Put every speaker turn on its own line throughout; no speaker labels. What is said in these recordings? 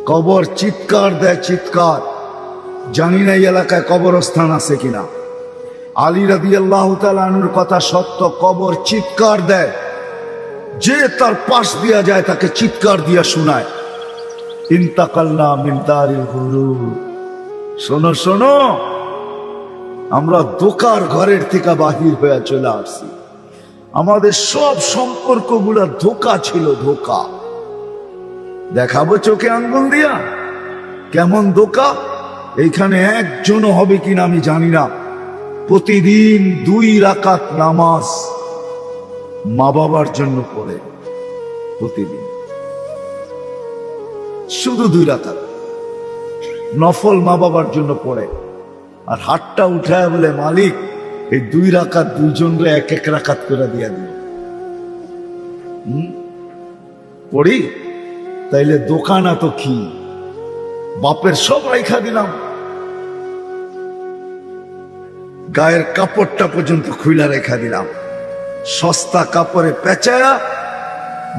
কবর চিৎকার দেয়, চিৎকার। জানি না এই এলাকায় কবরস্থান আছে কিনা। আলী রাদিয়াল্লাহু তাআলা আনহুর কথা সত্য, কবর চিৎকার দেয়, যে তার পাশ দিয়া যায় তাকে চিৎকার দিয়া শোনায়, ইন্তাকালনা মিন দারিল গুরুর। শোনো শোনো, আমরা ধোঁকার ঘরের থেকে বাহির হয়ে চলে আসছি। আমাদের সব সম্পর্কগুলো ধোঁকা ছিল, ধোঁকা। দেখাবো চোখে আঙ্গুল দিয়া কেমন ধোঁকা। এইখানে একজনও হবে কিনা আমি জানি না, প্রতিদিন 2 রাকাত নামাজ মা বাবার জন্য পড়ে, প্রতিদিন শুধু 2 রাকাত নফল মা বাবার জন্য পড়ে। আর হাতটা উঠায় বলে, মালিক এই 2 রাকাত দুইজনরে 1-1 রাকাত করে দিয়া দিই। পড়ি তাইলে দোকানা তো কি, বাপের সব রাইখা দিলাম, গায়ের কাপড়টা পর্যন্ত খুইলা রেখা দিলাম, সস্তা কাপড়ে পেঁচায়া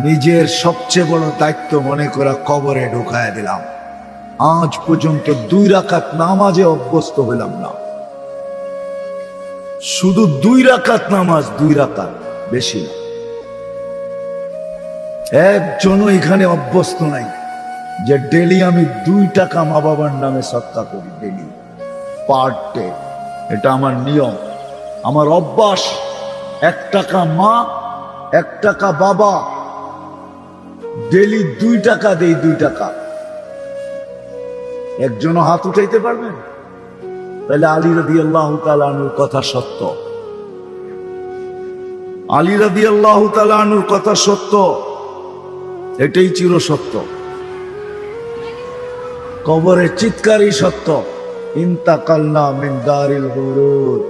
নিজের সবচেয়ে বড় দায়িত্ব মনে করা কবরে ঢুকায় দিলাম। আজ পর্যন্ত 2 রাকাত নামাজে অভ্যস্ত হইলাম না। শুধু 2 রাকাত নামাজ, 2 রাকাত, বেশি না। একজনও এখানে অভ্যস্ত নাই যে ডেলি আমি 2 টাকা মা বাবার নামে সৎকা করি, ডেলি, পার ডে। এটা আমার নিয়ম, আমার অভ্যাস। 1 টাকা মা, 1 টাকা বাবা, ডেলি 2 টাকা দেই, 2 টাকা। একজনও হাত উঠাইতে পারবেন? তাহলে আলী রাদিয়াল্লাহু তাআলা আনহুর কথা সত্য, আলী রাদিয়াল্লাহু তাআলা আনহুর কথা সত্য, এটাই চির সত্য। কবরের চিৎকারই সত্য, ইন্তাকালনা মিন দারিল গুরুর।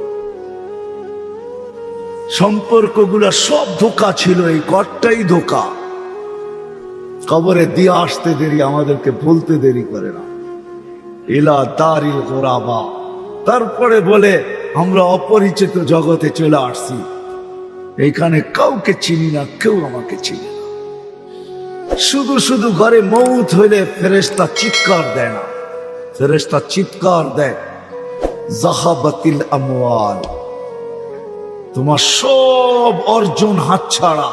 সম্পর্কগুলা সব ধোঁকা ছিল, এই ঘরটাই ধোঁকা। কবরে দিয়ে আসতে দেরি, আমাদেরকে বলতে দেরি করে না, ইলা দারিল গুরাবা। তারপরে বলে আমরা অপরিচিত জগতে চলে আসছি, এইখানে কাউকে চিনি না, কেউ আমাকে চিনি না। শুধু শুধু ঘরে মৌত হইলে ফেরেশতা চিৎকার দেয় না, ফেরেশতা চিৎকার দেয়, যাহাবাতিল আমওয়াল, তোমার সব অর্জন হাতছাড়া,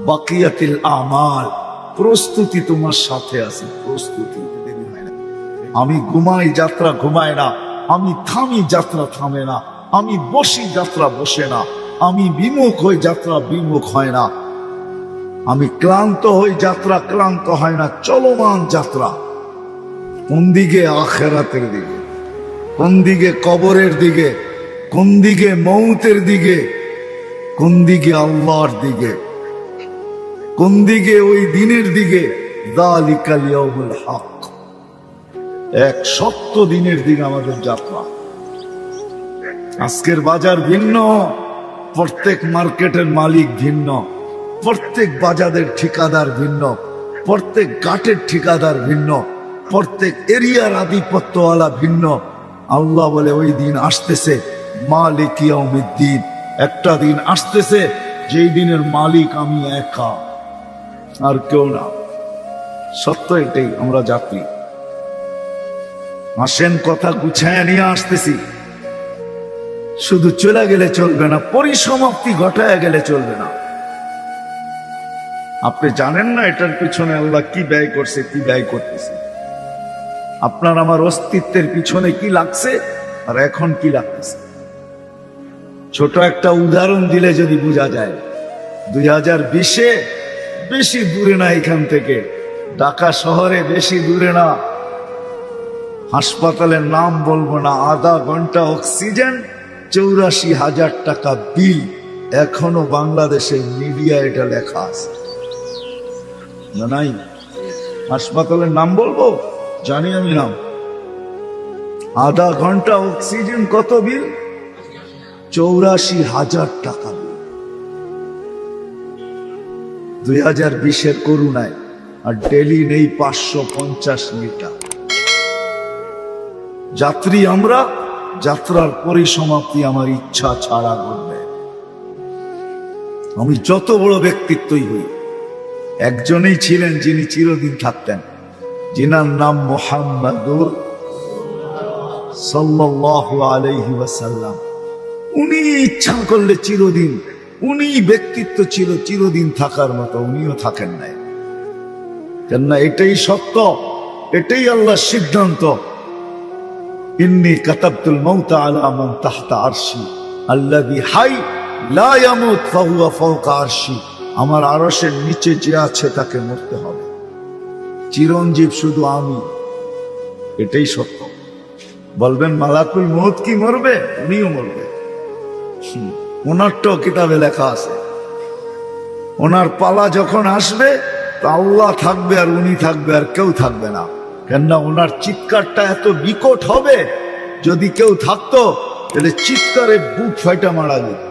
বাকিয়াতিল আমাল, প্রস্তুতি তোমার সাথে আছে, প্রস্তুতি। আমি ঘুমাই, যাত্রা ঘুমায় না, আমি থামি, যাত্রা থামে না, আমি বসি, যাত্রা বসে না, আমি বিমুখ হই, যাত্রা বিমুখ হয় না, আমি ক্লান্ত হই, যাত্রা ক্লান্ত হয় না, চলমান যাত্রা। কোন দিকে? আখিরাতের দিকে। কোন দিকে? কবরের দিকে। কোন দিকে? মৌতের দিকে। কোন দিকে? আল্লাহর দিকে। কোন দিকে? ওই দিনের দিকে। যালিকাল ইয়াউমুল হক, এক সত্য দিনের দিকে আমাদের যাত্রা। আজকের বাজার ভিন্ন, প্রত্যেক মার্কেটের মালিক ভিন্ন, প্রত্যেক বাজারের ঠিকাদার ভিন্ন, প্রত্যেক ঘাটের ঠিকাদার ভিন্ন, প্রত্যেক এরিয়ার আধিপত্যওয়ালা ভিন্ন। আল্লাহ বলে ওই দিন আসতেছে, মালিক ইয়াউমিদ্দিন, একটা দিন আসতেছে যেই দিনের মালিক আমি একা, আর কেউ না। সত্য এটাই, আমরা যাত্রী। আসেন, কথা গুছায় নিয়ে আসতেছি। শুধু চলে গেলে চলবে না, পরিসমাপ্তি ঘটায় গেলে চলবে না। আপনি জানেন না এটার পিছনে আল্লাহ কি ব্যয় করছে, কি ব্যয় করতেছে। আপনার আমার অস্তিত্বের পিছনে কি লাগছে আর এখন কি লাগতেছে। ছোট একটা উদাহরণ দিলে যদি বোঝা যায়, 2020-এ, বেশি দূরে না এখান থেকে, ঢাকা শহরে বেশি দূরে না, হাসপাতালের নাম বলবো না, আধা ঘন্টা অক্সিজেন, 84,000 টাকা বিল। এখনো বাংলাদেশের মিডিয়া এটা লেখা আছে না? নাই? হাসপাতালের নাম বলবো? জানি আমি নাম। আধা ঘন্টা অক্সিজেন কত বিল? 84,000 টাকা বিল। 2020-এর করুণায়। আর ডেলি নেই 550 লিটার। যাত্রী আমরা, যাত্রার পরিসমাপ্তি আমার ইচ্ছা ছাড়া ঘটবে। আমি যত বড় ব্যক্তিত্বই হই, একজনেই ছিলেন যিনি চিরদিন থাকতেন, जिनार नाम मुहम्मदुर সাল্লাল্লাহু আলাইহি ওয়াসাল্লাম। উনি ইচ্ছা করলে চিরদিন, উনি ব্যক্তিত্ব ছিল চিরদিন থাকার মতো, উনিও থাকেন নাই। কেননা এটাই সত্য, এটাই আল্লাহর সিদ্ধান্ত। ইন্নী কাতাবতুল মাউতা আলা মান তাহতা আরশি আল্লাযী হাই লা ইয়ামুত ফাহুয়া ফাওকা আরশি। আমার আরশের নিচে যে আছে তাকে মরতে হবে। চিরঞ্জীব শুধু আমি, এটাই সত্য। বলবেন মালাকুল মউত কি মরবে? উনিও মরবে। ওনারটাও কিতাবে লেখা আছে, ওনার পালা যখন আসবে তা আল্লাহ থাকবে আর উনি থাকবে, আর কেউ থাকবে না। কেননা ওনার চিৎকারটা এত বিকট হবে, যদি কেউ থাকতো তাহলে চিৎকারে বুক ফাইটা মারা যেত।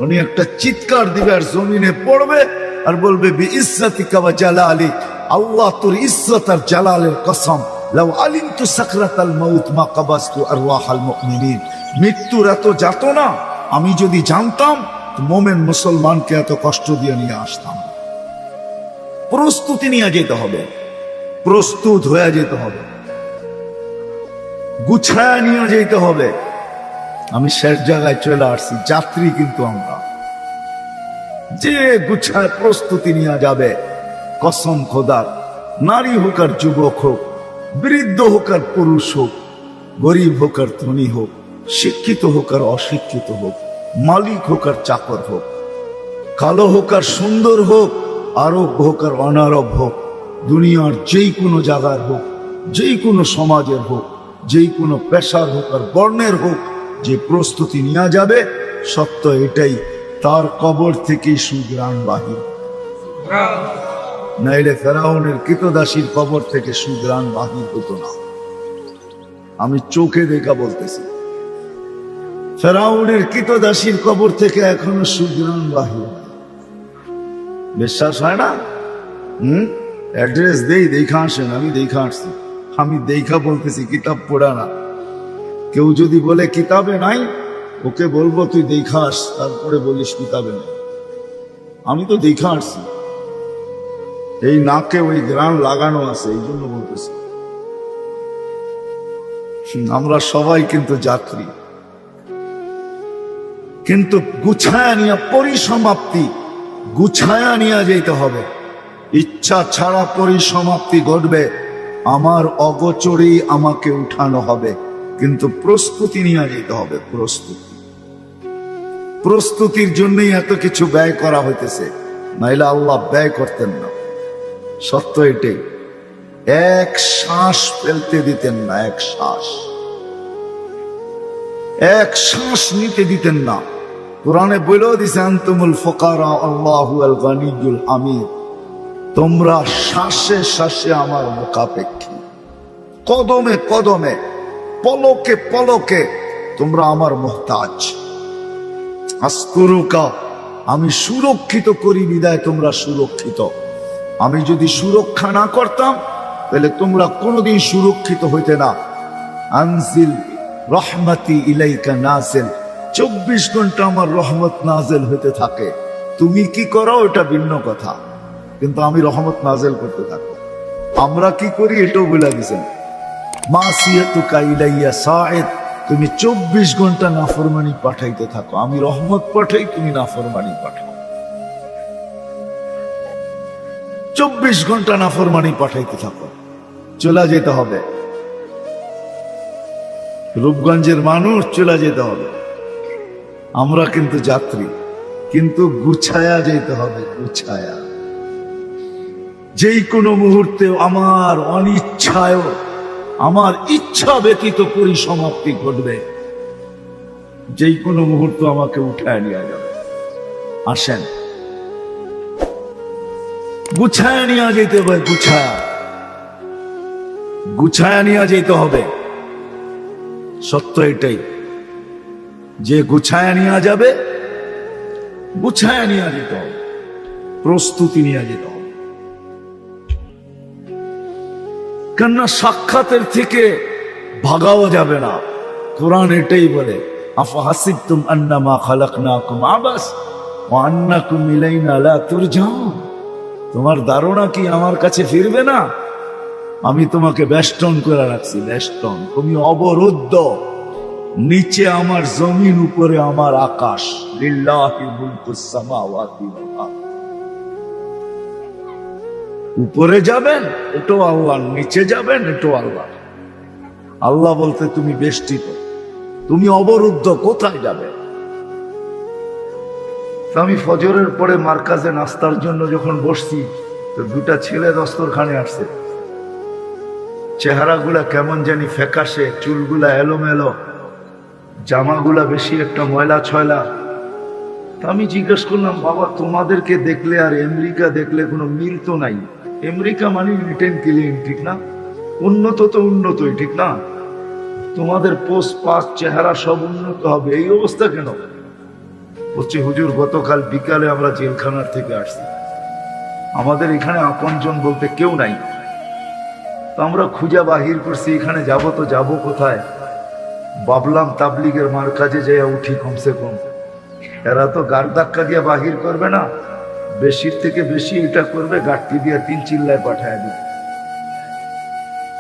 উনি একটা চিৎকার দিবে আর জমিনে পড়বে আর বলবে বিইজ্জাতিকা ওয়া জালালিক, আল্লাহ তোর ইজ্জত আর জালালের কসম, লাউ আলিমতু সাকরাতাল মাউত মা কাবাসতু আরওয়াহাল মুমিনিন। মৃত্যুর এত যাতনা আমি যদি জানতাম তো মোমেন মুসলমানকে এত কষ্ট দিয়ে নিয়ে আসতাম। প্রস্তুতি নিয়ে যেতে হবে, প্রস্তুত হয়ে যেতে হবে, গুছায় নিয়ে যেতে হবে। আমি শেষ জায়গায় চলে আসছি, যাত্রী কিন্তু আমরা। যে গুছায় প্রস্তুতি নিয়ে যাবে, কসম খোদার, নারী হোক আর যুবক হোক, বৃদ্ধ হোক আর পুরুষ হোক, গরিব হোক আর ধনী হোক, শিক্ষিত হোক আর অশিক্ষিত হোক, মালিক হোক আর চাকর হোক, কালো হোক আর সুন্দর হোক, আরব হোক আর অনারব হোক, দুনিয়ার যেই কোনো জায়গার হোক, যেই কোনো সমাজের হোক, যেই কোনো পেশার হোক আর বর্ণের হোক, যে প্রস্তুতি নেওয়া যাবে, সত্য এটাই, তার কবর থেকেই সুঘ্রাণ বাহির। নাইলে ফেরাউনের কৃতদাসীর কবর থেকে সুঘ্রাণ বাহির হতো না। আমি চোখে দেখা বলতেছি, ফেরাউনের কৃতদাসীর কবর থেকে এখনো সুঘ্রাণ বাহির। বিশ্বাস হয় না? অ্যাড্রেস দেই, দেখা আসেন। আমি দেখা আসছি, আমি দেখা বলতেছি, কিতাব পড়া না। কেউ যদি বলে কিতাবে নাই, ওকে বলবো তুই দেখা আস, তারপরে বলিস কিতাবে নাই। আমি তো দেখা আসছি, এই নাকে ওই গ্রান লাগানো আছে, এই জন্য বলতেছি। আমরা সবাই কিন্তু যাত্রী, কিন্তু গুছায়া নিয়ে পরিসমাপ্তি, গুছায়া নিয়ে যেতে হবে। ইচ্ছা ছাড়া পরিসমাপ্তি ঘটবে, আমার অগোচরেই আমাকে উঠানো হবে, কিন্তু প্রস্তুতি নিয়ে যেতে হবে। প্রস্তুতির জন্যই এত কিছু ব্যয় করা হইতেছে, নাইলে আল্লাহ ব্যয় করতেন না। সত্য এটাই, এক শ্বাস ফেলতে দিতেন না, এক শ্বাস নিতে দিতেন না। কোরআনে বলেও দিছে আনতুমুল ফুকারা আল্লাহু আল গানিয়ুল হামিদ। তোমরা শ্বাসে শ্বাসে আমার মুখাপেক্ষী, কদমে কদমে, পলকে পলকে তোমরা আমার মুহতাজ। আস্কুরুকা, আমি সুরক্ষিত করি বিদায় তোমরা সুরক্ষিত। আমি যদি সুরক্ষা না করতাম তাহলে তোমরা কোনোদিন সুরক্ষিত হইতে না। আনজিল রহমতি ইলাইকা নাজিল, 24 ঘন্টা আমার রহমত নাজিল হইতে থাকে। তুমি কি করো ওটা ভিন্ন কথা, কিন্তু আমি রহমত নাজিল করতে থাকি। আমরা কি করি এটাও বলে দিয়েছেন, মাসিয়াতুকা ইলাইয়া সাইদ, তুমি 24 ঘন্টা নাফরমানি পাঠাইতে থাকো। আমি রহমত পাঠাই, তুমি নাফরমানি পাঠাও। 24 ঘন্টা নাফরমানি পাঠাইতে থাকো। চলে যেতে হবে, রূপগঞ্জের মানুষ চলে যেতে হবে। আমরা কিন্তু যাত্রী, কিন্তু গুছায়া যেতে হবে, গুছায়া। যেই কোনো মুহূর্তে আমার অনিচ্ছায়, আমার ইচ্ছা ব্যতীত পরিসমাপ্তি ঘটবে। যেই কোনো মুহূর্ত আমাকে উঠায় নিয়ে যাবে। আসেন, গুছায়া নিয়ে যেতে হবে, গুছায়া নিয়ে যেতে হবে। সত্য এটাই, যে গুছায়া নিয়ে যাবে, গুছায়া নিয়ে যেতে হবে, প্রস্তুতি নিয়ে যেতে হবে। কেননা সাক্ষাতের থেকে ভাগাও যাবে না। কোরআন এটাই বলে, আফাহাসিবতুম আন্নামা খালাকনাকুম আবাস ওয়া আন্নাকুম ইলাইনা লা তুরজাউন। তোমার ধারণা কি আমার কাছে ফিরবে না? আমি তোমাকে বেষ্টন করে রাখছি, বেষ্টন। তুমি অবরুদ্ধ, নিচে আমার জমিন, উপরে আমার আকাশ। লিল্লাহি মুলকুস সামাওয়াতি ওয়াল আরদ। উপরে যাবেন এটাও আল্লাহ, নিচে যাবেন এটাও আল্লাহ। আল্লাহ বলতে তুমি বেষ্টিত, তুমি অবরুদ্ধ, কোথায় যাবে? আমি ফজরের পরে মার্কাজে নাস্তার জন্য যখন বসছি, তো দুটা ছেলে দস্তরখানে আসছে। চেহারাগুলা কেমন জানি ফ্যাকাশে, চুলগুলা এলোমেলো, জামাগুলা বেশি একটা ময়লা ছয়লা। আমি জিজ্ঞেস করলাম, বাবা তোমাদেরকে দেখলে আর আমেরিকা দেখলে কোনো মিল তো নাই। আমেরিকা মানে রিটেন ক্লিন, ঠিক না? উন্নত তো উন্নতই, ঠিক না? তোমাদের পোস্ট পাস চেহারা সব উন্নত হবে, এই অবস্থা কেন? বলছে, হুজুর গতকাল বিকালে আমরা জেলখানার থেকে আসছি, আমাদের এখানে আপনজন বলতে কেউ নাই। তো আমরা খুঁজা বাহির করছি, এখানে যাব তো যাব কোথায়? ভাবলাম তাবলিগের মার্কাজে যাইয়া উঠি কমসে কম। এরা তো গাড় ধাক্কা দিয়া বাহির করবে না, বেশির থেকে বেশি এটা করবে, গাড়টি দিয়া 3 চিল্লায় পাঠায় দিবে,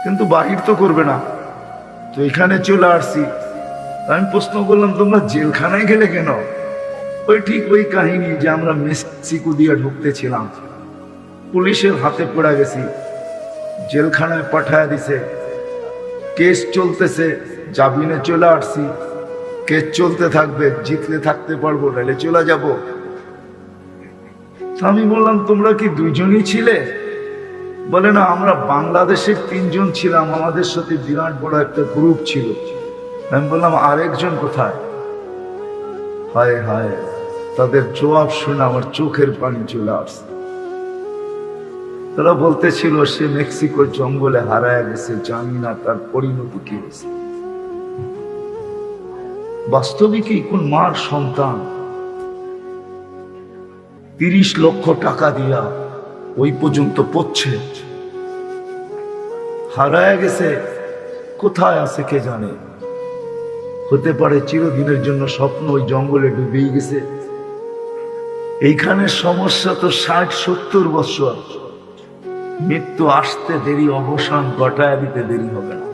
কিন্তু বাহির তো করবে না। তো এখানে চলে আসছি। আমি প্রশ্ন করলাম, তোমরা জেলখানায় গেলে কেন? ওই ঠিক ওই কাহিনী যে আমরা মেক্সিকো দিয়ে ঢুকতেছিলাম, পুলিশের হাতে পড়ে গেছি, জেলখানায় পাঠায় দিছে, কেস চলতেছে, জামিনে চলে আসছি। কেস চলতে থাকবে, জিতলে থাকতে পারবো, নাহলে চলে যাব। আমি বললাম, তোমরা কি দুইজনই ছিলে? বলে না, আমরা বাংলাদেশের 3 জন ছিলাম, আমাদের সাথে বিরাট বড় একটা গ্রুপ ছিল। আমি বললাম, আরেকজন কোথায়? হায় হায়, তাদের জবাব শুনে আমার চোখের পানি চলে আসছে। তারা বলতেছিল, সে মেক্সিকোর জঙ্গলে হারায় গেছে, জানি না তার পরিণতি কি হয়েছে। বাস্তবিকই কোন মার সন্তান 30 লক্ষ টাকা দিয়া ওই পর্যন্ত পড়ছে, হারায় গেছে, কোথায় আছে কে জানে? হতে পারে চিরদিনের জন্য স্বপ্ন ওই জঙ্গলে ডুবেই গেছে। এইখানে সমস্যা তো 60-70 বছর। মৃত্যু আসতে দেরি, অবসান ঘটায় দিতে দেরি হবে না।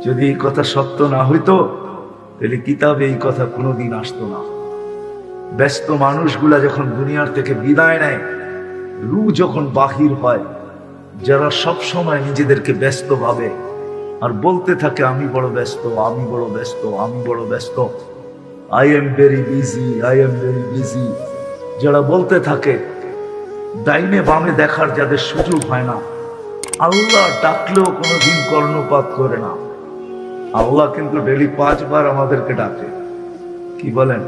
যদি এই কথা সত্য না হইতো, তাহলে কিতাবে এই কথা কোনোদিন আসতো না। ব্যস্ত মানুষগুলা যখন দুনিয়ার থেকে বিদায় নেয়, রূহ যখন বাহির হয়, যারা সব সময় নিজেদেরকে ব্যস্ত ভাবে আর বলতে থাকে, আমি বড় ব্যস্ত, আমি বড় ব্যস্ত, আমি বড় ব্যস্ত, I am very busy, I am very busy. যারা বলতে থাকে, ডাইনে বামে দেখার যাদের সুযোগ হয় না, আল্লাহ ডাকলেও কোনোদিন কর্ণপাত করে না। আল্লাহ কিন্তু ডেলি 5 বার আমাদেরকে ডাকে। কি বলেন?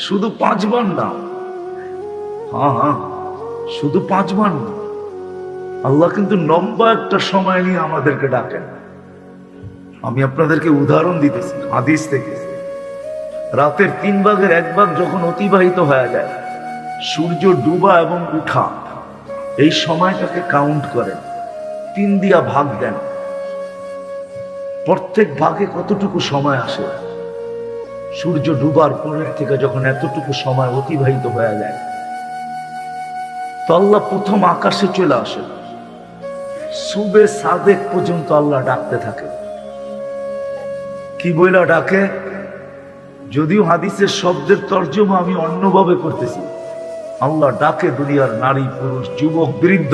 শুধু 5 বার না, হ্যাঁ, শুধু 5 বার না, আল্লাহ কিন্তু লম্বা একটা সময় নিয়ে আমাদেরকে ডাকেন। আমি আপনাদেরকে উদাহরণ দিতেছি হাদিস থেকে। রাতের 3 ভাগের 1 ভাগ যখন অতিবাহিত হয়ে যায়, সূর্য ডুবা এবং উঠা, এই সময়টাকে কাউন্ট করেন, 3 দিয়া ভাগ দেন। প্রত্যেক ভাগে কতটুকু সময় আসে? সূর্য ডুবার পরের থেকে যখন এতটুকু সময় অতিবাহিত হয়ে যায়, তো আল্লাহ প্রথম আকাশে চলে আসে, সুবে সাদেক পর্যন্ত আল্লাহ ডাকতে থাকে। কি বইলা ডাকে? যদিও হাদিসের শব্দের তর্জমা আমি অন্যভাবে করতেছি। আল্লাহ ডাকে দুনিয়ার নারী, পুরুষ, যুবক, বৃদ্ধ,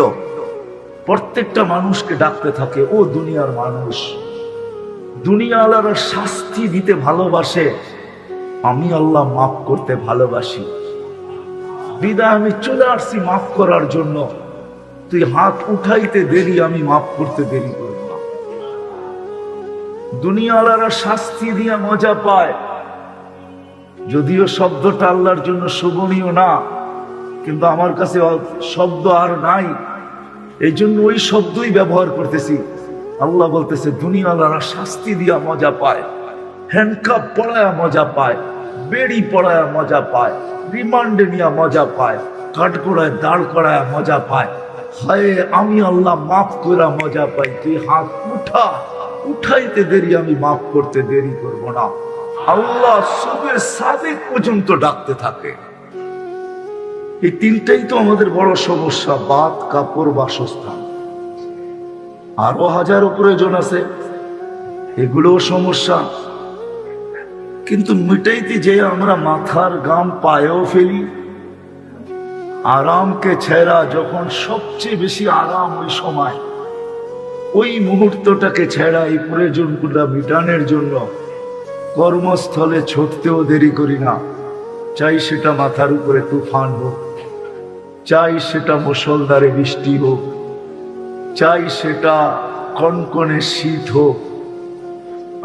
প্রত্যেকটা মানুষকে ডাকতে থাকে, ও দুনিয়ার মানুষ, দুনিয়া আল্লাহর শাস্তি দিতে ভালোবাসে, আমি আল্লাহ মাফ করতে ভালোবাসি। বিদায় আমি চলে আসছি মাফ করার জন্য। তুই হাত উঠাইতে দেরি, আমি মাফ করতে দেরি করব না। দুনিয়া আল্লাহর শাস্তি দিয়া মজা পায়, যদিও শব্দটা আল্লাহর জন্য শোভনীয় না, কিন্তু আমার কাছে শব্দ আর নাই, এই জন্য ওই শব্দই ব্যবহার করতেছি। আল্লাহ বলতেছে, দুনিয়া আল্লাহর শাস্তি দিয়া মজা পায়, হ্যান্ডকাপ পড়ায়া মজা পায়, বেড়ি পড়ায়া মজা পায়, রিমান্ডে নিয়ে মজা পায়, কাঠগোড়ায় দাঁড় করায় মজা পায়। হায়, আমি আল্লাহ মাফ করা মজা পাই। তুই হাত উঠা, উঠাইতে দেরি, আমি মাফ করতে দেরি করব না। আল্লাহ সুবে সাদেক পর্যন্ত ডাকতে থাকে। এই 3টাই তো আমাদের বড় সমস্যা, বাত, কাপড়, বাসস্থান। আরো হাজারো প্রয়োজন আছে, এগুলোও সমস্যা। কিন্তু মিটাইতে যে আমরা মাথার গাম পায়েও ফেলি। আরামকে ছেড়া যখন সবচেয়ে বেশি আরাম ওই সময়, ওই মুহূর্তটাকে ছেড়া এই প্রয়োজনগুলো মিটানোর জন্য কর্মস্থলে ছুটতেও দেরি করি না। চাই সেটা মাথার উপরে তুফান হোক, চাই সেটা মুষলধারে বৃষ্টি হোক, চাই সেটা কনকনে শীত হোক,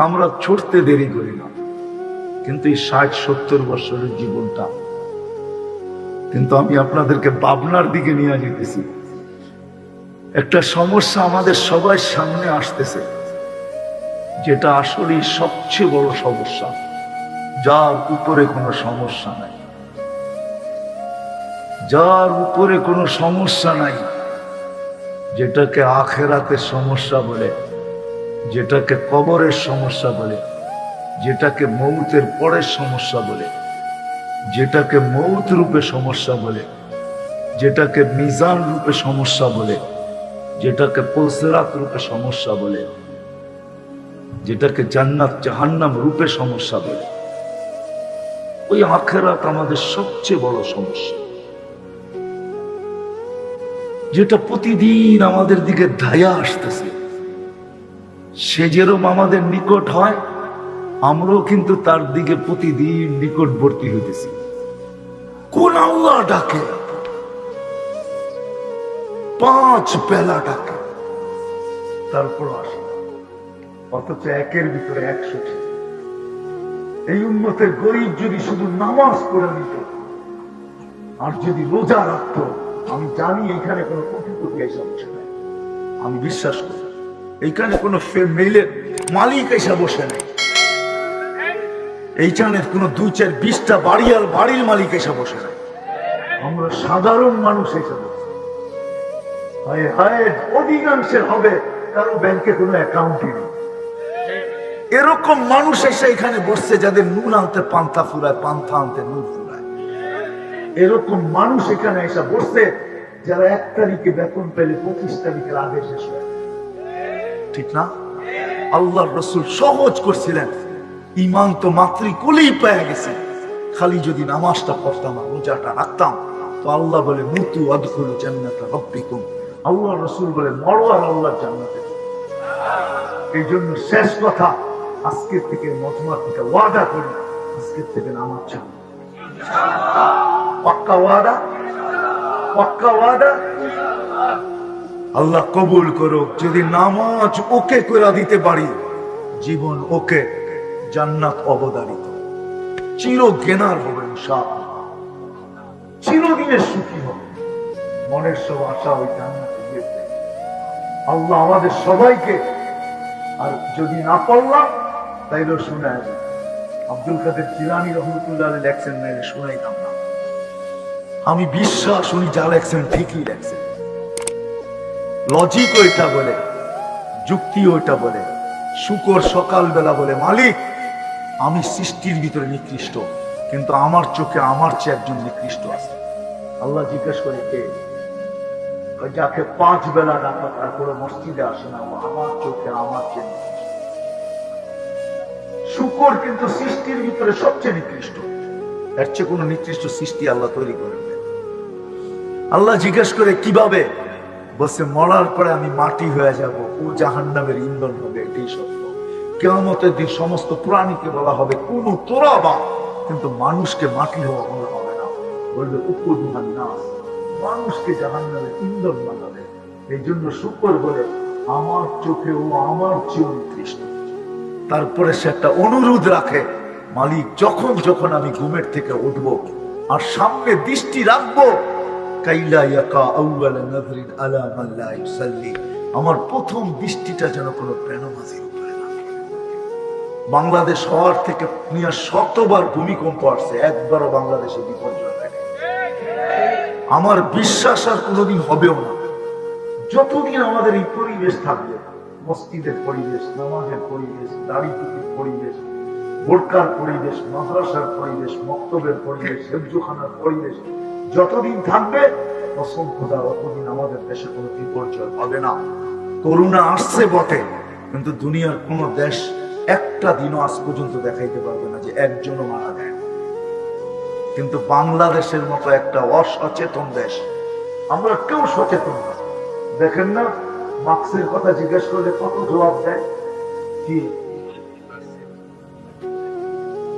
আমরা ছুটতে দেরি করি না। কিন্তু এই 60-70 বছরের জীবনটা, কিন্তু আমি আপনাদেরকে ভাবনার দিকে নিয়ে যেতেছি। একটা সমস্যা আমাদের সবার সামনে আসতেছে, যেটা আসলে সবচেয়ে বড় সমস্যা, যার উপরে কোনো সমস্যা নাই, যার উপরে কোনো সমস্যা নাই, যেটাকে আখেরাতের সমস্যা বলে, যেটাকে কবরের সমস্যা বলে, যেটাকে মৌতের পরের সমস্যা বলে, যেটাকে মৌত রূপে সমস্যা বলে, যেটাকে মিজান রূপে সমস্যা বলে, যেটাকে পুলসিরাত রূপে সমস্যা বলে, যেটাকে জান্নাত জাহান্নাম রূপে সমস্যা বলে, ওই আখিরাত আমাদের সবচেয়ে বড় সমস্যা, যেটা প্রতিদিন আমাদের দিকে ধায়া আসতেছে। সে যেরকম আমাদের নিকট হয়, আমরাও কিন্তু তার দিকে প্রতিদিন নিকটবর্তী হইতেছি। কোন আল্লাহ ডাকে, 5 বেলা ডাকে, তারপর আসে, অথচ একের ভিতরে 100। এই উম্মতের গরিব যদি শুধু নামাজ পড়ে নিত আর যদি রোজা রাখত, আমি জানি এইখানে কোনো কোটি কোটি এসে বসে নাই, আমি বিশ্বাস করি এইখানে কোনো মেইলের মালিক এসে বসে নেই, এইখানে কোনো 2-4-20টা বাড়ির মালিক এসে বসে নাই, আমরা সাধারণ মানুষ এসে বসে। হায় হায়, অধিকাংশের হবে কারো ব্যাংকে কোনো অ্যাকাউন্টই নেই। এরকম মানুষ এসে এখানে বসছে যাদের নুন আনতে পান্থা ফুরায়, পান্থা আনতে নুন ফুরায়। এরকম মানুষ এখানে এসে বসছে যারা 1 তারিখে বেতন পেলে 25 তারিখের আগে শেষ হয়, ঠিক না? আল্লাহর রাসূল সহজ করছিলেন, ঈমান তো মাতৃকুলেই পেয়ে গেছে, খালি যদি নামাজটা পড়তাম আর রোজাটা রাখতাম তো আল্লাহ বলে মুতু আদখুলু জান্নাতা রাব্বিকুম, আল্লাহর রাসূল বলে মরো আর আল্লাহর জান্নাতে। এই জন্য শেষ কথা, আজকের থেকে মজমা থেকে ওয়াদা করি, আজকের থেকে নামাজ চাই, পাক্কা ওয়াদা, পাক্কা ওয়াদা। আল্লাহ কবুল করুক। যদি নামাজ ওকে করে দিতে পারি, জীবন ওকে, জান্নাত অবধারিত, চির জ্ঞানার হবে ইনশাআল্লাহ, চিরদিনের সুখী হবে, মনের সব আশা ওই জান্নাতে যেতে। আল্লাহ আমাদের সবাইকে, আর যদি না পারলাম তাইলেও শোনায়, আব্দুল কাদের জিলানী রহমতুল্লাহ লেখছেন, নাইলে শোনাইতাম না। আমি বিশ্বাস উনি যা লেখছেন ঠিকই লেখছেন, লজিক ওইটা বলে, যুক্তি ওইটা বলে। শুকর সকালবেলা বলে, মালিক আমি সৃষ্টির ভিতরে নিকৃষ্ট, কিন্তু আমার চোখে আমার চেয়ে একজন নিকৃষ্ট আছে। আল্লাহ জিজ্ঞেস করে, কে? যাকে 5 বেলা ডাকা তারপরে মসজিদে আসে না, ও আমার চোখে আমার চেয়ে নিকৃষ্ট। শুকর কিন্তু সৃষ্টির ভিতরে সবচেয়ে নিকৃষ্ট, এর চেয়ে কোন নিকৃষ্ট সৃষ্টি আল্লাহ তৈরি করেন। আল্লাহ জিজ্ঞেস করে, কিভাবে? বলছে, মরার পরে আমি মাটি হয়ে যাব, ও জাহান্নামের ইন্ধন হবে, এটাই সত্য। কিয়ামতের দিন সমস্ত প্রাণীকে বলা হবে কোন তোরা বা, কিন্তু মানুষকে মাটি হওয়া বলা হবে না, বলবে উকুদুহান নাস, মানুষকে জাহান্নামের ইন্ধন বানাবে। এই জন্য শুকর বলে, আমার চোখে ও আমার চেয়ে নিকৃষ্ট। তারপরে সে একটা অনুরোধ রাখে, মালিক যখন যখন আমি ঘুমের থেকে উঠব আর সামনে দৃষ্টি রাখবো, কাইলা ইয়াকা আউয়ালা নাযরিন আলা মান লা ইউসাল্লি, আমার প্রথম দৃষ্টিটা যেন কোনো বেনামাজির উপরে না পড়ে। বাংলাদেশ হওয়ার থেকে দুনিয়া শতবার ভূমিকম্প আসছে, একবারও বাংলাদেশে বিপর্যয় থাকে। আমার বিশ্বাস আর কোনোদিন হবেও না, যতদিন আমাদের এই পরিবেশ থাকবে, মসজিদের পরিবেশ, নামাজের পরিবেশ, দাড়ি টুপির পরিবেশ, বোরকার পরিবেশ, মাদ্রাসার পরিবেশ, মক্তবের পরিবেশ, হেফজখানার পরিবেশ যতদিন থাকবে, কসম খোদা, ততদিন আমাদের দেশে কোনো বিপর্যয় হবে না। করোনা আসছে বটে, কিন্তু দুনিয়ার কোন দেশ একটা দিনও আজ পর্যন্ত দেখাইতে পারবে না যে একজনও মারা যায়। কিন্তু বাংলাদেশের মতো একটা অসচেতন দেশ, আমরা কেউ সচেতন না। দেখেন না, মাস্কের কথা জিজ্ঞেস করলে কত জবাব দেয়, কি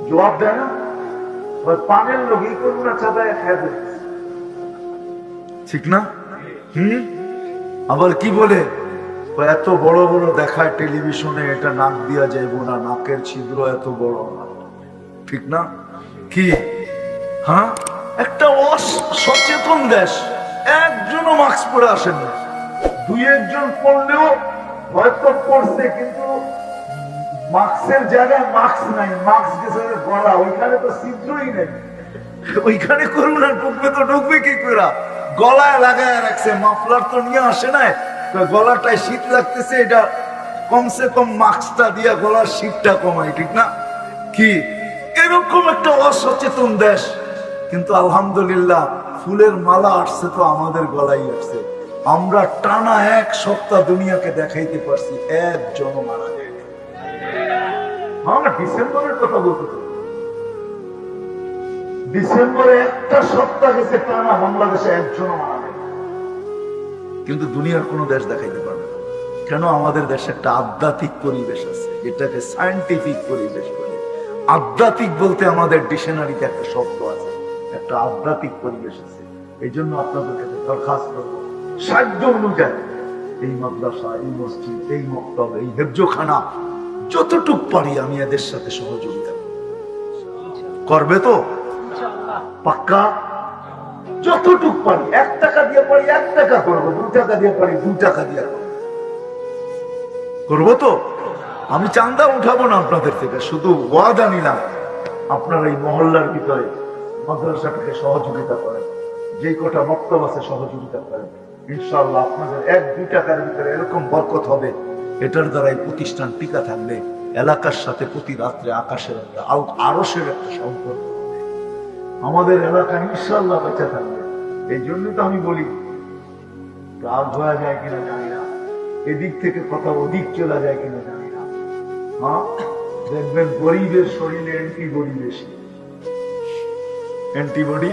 জবাব দেয় না? পানের লোক এই করোনা চাঁদায় খেয়ে দেয়, ঠিক না? আবার কি বলে, এত বড় বড় দেখায় টেলিভিশনে, এটা নাক দিয়া যাইব না, নাকের ছিদ্র এত বড় না, ঠিক না? কি হ্যাঁ, একটা অসচেতন দেশ, একজনও মাস্ক পরে আসেন না। দুই একজন পড়লেও হয়তো পড়ছে, কিন্তু মাস্কের জায়গায় মাস্ক নাই, মাস্ক গেছে গলা, ওইখানে তো ছিদ্রই নেই, ওইখানে করোনা ঢুকবে তো ঢুকবে কি করে? গলায় লাগায় রাখছে, মাফলার তো নিয়ে আসে নাই, গলাটায় শীত লাগতেছে, এটা কমসে কম মাস্কটা দিয়া গলার শীতটা কমাই, ঠিক না? কি এরকম একটা অসচেতন দেশ, কিন্তু আলহামদুলিল্লাহ ফুলের মালা আসছে তো আমাদের গলায় আসছে। আমরা টানা এক সপ্তাহ দুনিয়াকে দেখাইতে পারছি একজন মারা যায়। ডিসেম্বরের কথা বলতে, ডিসেম্বরে একটা সপ্তাহ গেছে টানা, বাংলাদেশে একজন মারা যায়, কিন্তু দুনিয়ার কোন দেশ দেখাইতে পারবে না। কেন? আমাদের দেশে একটা আধ্যাত্মিক পরিবেশ আছে, যেটাকে সায়েন্টিফিক পরিবেশ বলে। আধ্যাত্মিক বলতে আমাদের ডিকশনারিতে একটা শব্দ আছে, একটা আধ্যাত্মিক পরিবেশ আছে। এই জন্য আপনাদের কাছে দরখাস্ত করবো, সাধ্য অনুযায়ী এই মাদ্রাসা, এই মসজিদ, এই মক্তব, এই হেফজখানা যতটুক পারি আমি এদের সাথে সহযোগিতা করবে তো পাক্কা? যতটুক পারি, 1 টাকা দিয়ে পারি 1 টাকা করবো, 2 টাকা দিয়ে পারি 2 টাকা দিয়ে করবো তো। আমি চান্দা উঠাবো না আপনাদের থেকে, শুধু ওয়াদা নিলাম আপনারা এই মহল্লার ভিতরে মাদ্রাসাটাকে সহযোগিতা করেন, যে কটা মক্তব আছে সহযোগিতা করেন। ইনশাআল্লাহ আপনাদের 1-2 টাকার ভিতরে এরকম বরকত হবে, এটার দ্বারাই প্রতিষ্ঠান টিকা থাকবে, এলাকার সাথে প্রতি রাত্রে আকাশের একটা আরশের একটা সম্পর্ক হবে, আমাদের এলাকা ইনশাআল্লাহ বেঁচে থাকবে। এই জন্য তো আমি বলি, রাগ হয়ে যায় কিনা জানি না, এদিক থেকে কথা ওদিক চলে যায় কিনা জানি না। হ্যাঁ, দেখবেন গরিবের শরীরে অ্যান্টিবডি বেশি, অ্যান্টিবডি